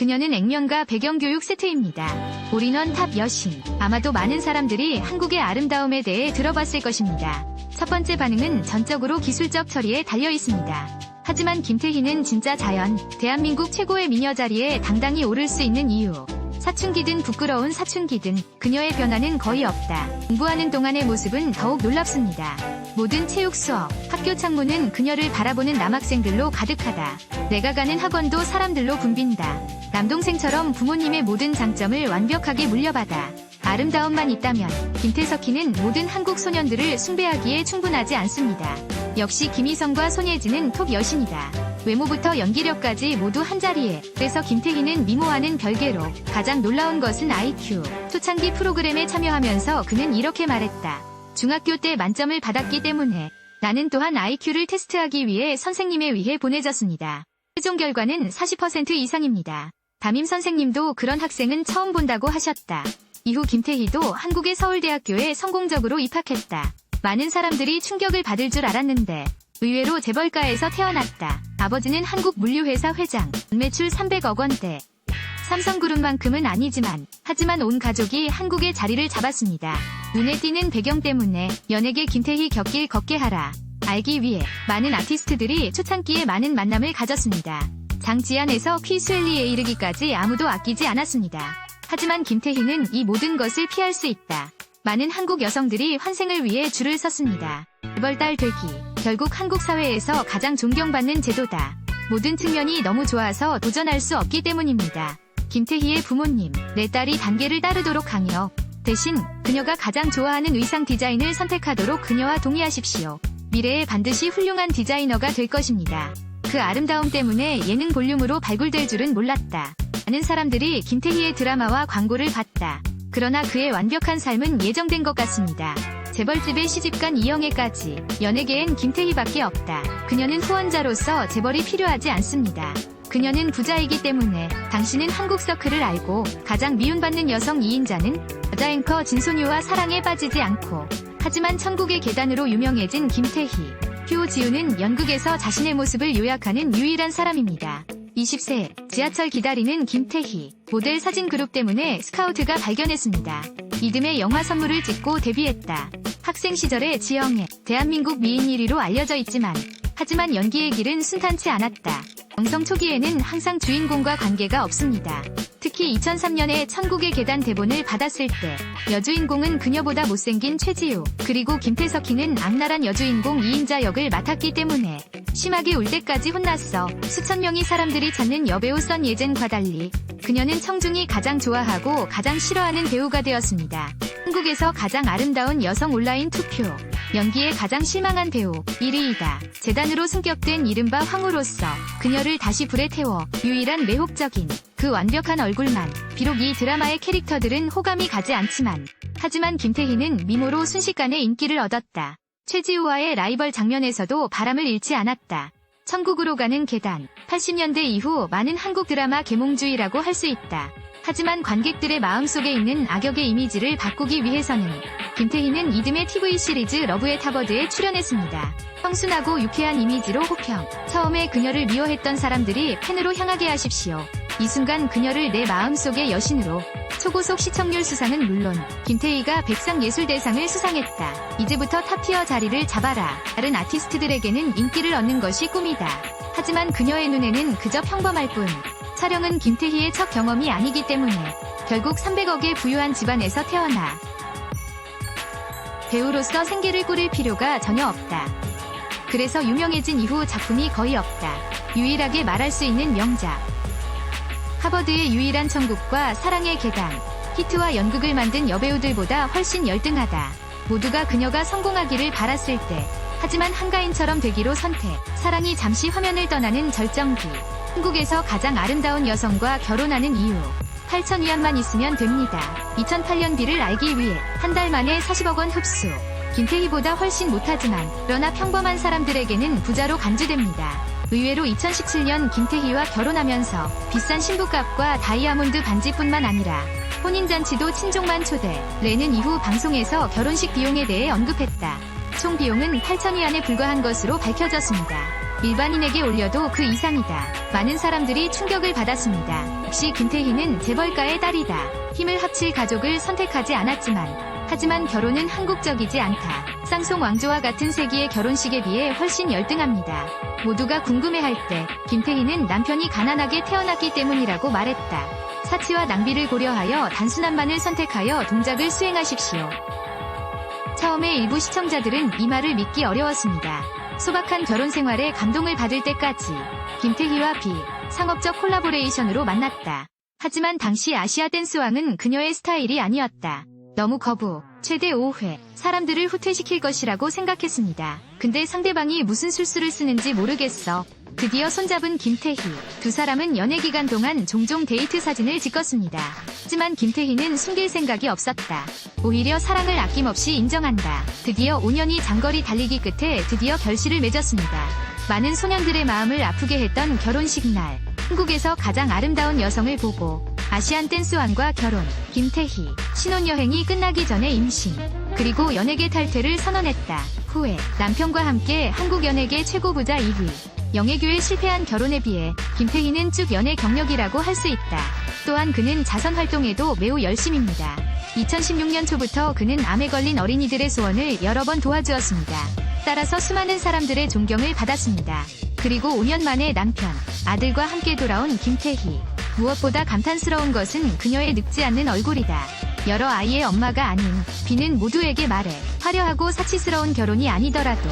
그녀는 액면과 배경교육 세트입니다. 올인원 탑 여신. 아마도 많은 사람들이 한국의 아름다움에 대해 들어봤을 것입니다. 첫 번째 반응은 전적으로 기술적 처리에 달려 있습니다. 하지만 김태희는 진짜 자연, 대한민국 최고의 미녀 자리에 당당히 오를 수 있는 이유. 사춘기든 부끄러운 사춘기든 그녀의 변화는 거의 없다. 공부하는 동안의 모습은 더욱 놀랍습니다. 모든 체육 수업, 학교 창문은 그녀를 바라보는 남학생들로 가득하다. 내가 가는 학원도 사람들로 붐빈다. 남동생처럼 부모님의 모든 장점을 완벽하게 물려받아. 아름다움만 있다면 김태석희는 모든 한국 소년들을 숭배하기에 충분하지 않습니다. 역시 김희성과 손예진은 톱 여신이다. 외모부터 연기력까지 모두 한자리에. 그래서 김태희는 미모와는 별개로 가장 놀라운 것은 IQ. 초창기 프로그램에 참여하면서 그는 이렇게 말했다. 중학교 때 만점을 받았기 때문에 나는 또한 IQ를 테스트하기 위해 선생님에 의해 보내졌습니다. 최종 결과는 40% 이상입니다. 담임 선생님도 그런 학생은 처음 본다고 하셨다. 이후 김태희도 한국의 서울대학교에 성공적으로 입학했다. 많은 사람들이 충격을 받을 줄 알았는데 의외로 재벌가에서 태어났다. 아버지는 한국 물류회사 회장, 매출 300억 원대. 삼성그룹만큼은 아니지만 하지만 온 가족이 한국의 자리를 잡았습니다. 눈에 띄는 배경 때문에 연예계 김태희 곁길 걷게 하라. 알기 위해 많은 아티스트들이 초창기에 많은 만남을 가졌습니다. 장지안에서 퀴스웰리에 이르기까지 아무도 아끼지 않았습니다. 하지만 김태희는 이 모든 것을 피할 수 있다. 많은 한국 여성들이 환생을 위해 줄을 섰습니다. 재벌딸 되기. 결국 한국 사회에서 가장 존경받는 제도다. 모든 측면이 너무 좋아서 도전할 수 없기 때문입니다. 김태희의 부모님, 내 딸이 단계를 따르도록 강요. 대신 그녀가 가장 좋아하는 의상 디자인을 선택하도록 그녀와 동의하십시오. 미래에 반드시 훌륭한 디자이너가 될 것입니다. 그 아름다움 때문에 예능 볼륨으로 발굴될 줄은 몰랐다. 많은 사람들이 김태희의 드라마와 광고를 봤다. 그러나 그의 완벽한 삶은 예정된 것 같습니다. 재벌집에 시집간 이영애까지 연예계엔 김태희밖에 없다. 그녀는 후원자로서 재벌이 필요하지 않습니다. 그녀는 부자이기 때문에. 당신은 한국 서클을 알고 가장 미움받는 여성 2인자는 여자 앵커 진소녀와 사랑에 빠지지 않고 하지만 천국의 계단으로 유명해진 김태희. 표지우는 연극에서 자신의 모습을 요약하는 유일한 사람입니다. 20세, 지하철 기다리는 김태희. 모델 사진 그룹 때문에 스카우트가 발견했습니다. 이듬해 영화 선물을 찍고 데뷔했다. 학생 시절의 지영애, 대한민국 미인 1위로 알려져 있지만 하지만 연기의 길은 순탄치 않았다. 영성 초기에는 항상 주인공과 관계가 없습니다. 특히 2003년에 천국의 계단 대본을 받았을 때 여주인공은 그녀보다 못생긴 최지우, 그리고 김태석희는 악랄한 여주인공 2인자 역을 맡았기 때문에 심하게 울 때까지 혼났어. 수천 명의 사람들이 찾는 여배우 선예진과 달리 그녀는 청중이 가장 좋아하고 가장 싫어하는 배우가 되었습니다. 한국에서 가장 아름다운 여성 온라인 투표. 연기에 가장 실망한 배우 1위이다. 재단으로 승격된 이른바 황후로서 그녀를 다시 불에 태워 유일한 매혹적인 그 완벽한 얼굴만. 비록 이 드라마의 캐릭터들은 호감이 가지 않지만 하지만 김태희는 미모로 순식간에 인기를 얻었다. 최지우와의 라이벌 장면에서도 바람을 잃지 않았다. 천국으로 가는 계단. 80년대 이후 많은 한국 드라마 계몽주의라고 할 수 있다. 하지만 관객들의 마음속에 있는 악역의 이미지를 바꾸기 위해서는 김태희는 이듬해 TV 시리즈 러브의 타버드에 출연했습니다. 청순하고 유쾌한 이미지로 호평. 처음에 그녀를 미워했던 사람들이 팬으로 향하게 하십시오. 이 순간 그녀를 내 마음속의 여신으로. 초고속 시청률 수상은 물론 김태희가 백상예술대상을 수상했다. 이제부터 탑티어 자리를 잡아라. 다른 아티스트들에게는 인기를 얻는 것이 꿈이다. 하지만 그녀의 눈에는 그저 평범할 뿐. 촬영은 김태희의 첫 경험이 아니기 때문에 결국 300억의 부유한 집안에서 태어나 배우로서 생계를 꾸릴 필요가 전혀 없다. 그래서 유명해진 이후 작품이 거의 없다. 유일하게 말할 수 있는 명작. 하버드의 유일한 천국과 사랑의 계단. 히트와 연극을 만든 여배우들보다 훨씬 열등하다. 모두가 그녀가 성공하기를 바랐을 때 하지만 한가인처럼 되기로 선택. 사랑이 잠시 화면을 떠나는 절정기. 한국에서 가장 아름다운 여성과 결혼하는 이유. 8,000위안만 있으면 됩니다. 2008년 비를 알기 위해 한 달 만에 40억 원 흡수. 김태희보다 훨씬 못하지만 그러나 평범한 사람들에게는 부자로 간주됩니다. 의외로 2017년 김태희와 결혼하면서 비싼 신부값과 다이아몬드 반지뿐만 아니라 혼인잔치도 친족만 초대. 레는 이후 방송에서 결혼식 비용에 대해 언급했다. 총 비용은 8,000위안에 불과한 것으로 밝혀졌습니다. 일반인에게 올려도 그 이상이다. 많은 사람들이 충격을 받았습니다. 역시 김태희는 재벌가의 딸이다. 힘을 합칠 가족을 선택하지 않았지만 하지만 결혼은 한국적이지 않다. 쌍송 왕조와 같은 세기의 결혼식에 비해 훨씬 열등합니다. 모두가 궁금해할 때 김태희는 남편이 가난하게 태어났기 때문이라고 말했다. 사치와 낭비를 고려하여 단순함만을 선택하여 동작을 수행하십시오. 처음에 일부 시청자들은 이 말을 믿기 어려웠습니다. 소박한 결혼 생활에 감동을 받을 때까지 김태희와 상업적 콜라보레이션으로 만났다. 하지만 당시 아시아 댄스왕은 그녀의 스타일이 아니었다. 너무 거부, 최대 5회, 사람들을 후퇴시킬 것이라고 생각했습니다. 근데 상대방이 무슨 술수를 쓰는지 모르겠어. 드디어 손잡은 김태희. 두 사람은 연애 기간 동안 종종 데이트 사진을 찍었습니다. 하지만 김태희는 숨길 생각이 없었다. 오히려 사랑을 아낌없이 인정한다. 드디어 5년이 장거리 달리기 끝에 드디어 결실을 맺었습니다. 많은 소년들의 마음을 아프게 했던 결혼식 날. 한국에서 가장 아름다운 여성을 보고 아시안 댄스왕과 결혼. 김태희. 신혼여행이 끝나기 전에 임신. 그리고 연예계 탈퇴를 선언했다. 후에 남편과 함께 한국 연예계 최고 부자 2위. 영예교에 실패한 결혼에 비해 김태희는 쭉 연애 경력이라고 할 수 있다. 또한 그는 자선 활동에도 매우 열심입니다. 2016년 초부터 그는 암에 걸린 어린이들의 소원을 여러 번 도와주었습니다. 따라서 수많은 사람들의 존경을 받았습니다. 그리고 5년 만에 남편, 아들과 함께 돌아온 김태희. 무엇보다 감탄스러운 것은 그녀의 늙지 않는 얼굴이다. 여러 아이의 엄마가 아닌 비는 모두에게 말해 화려하고 사치스러운 결혼이 아니더라도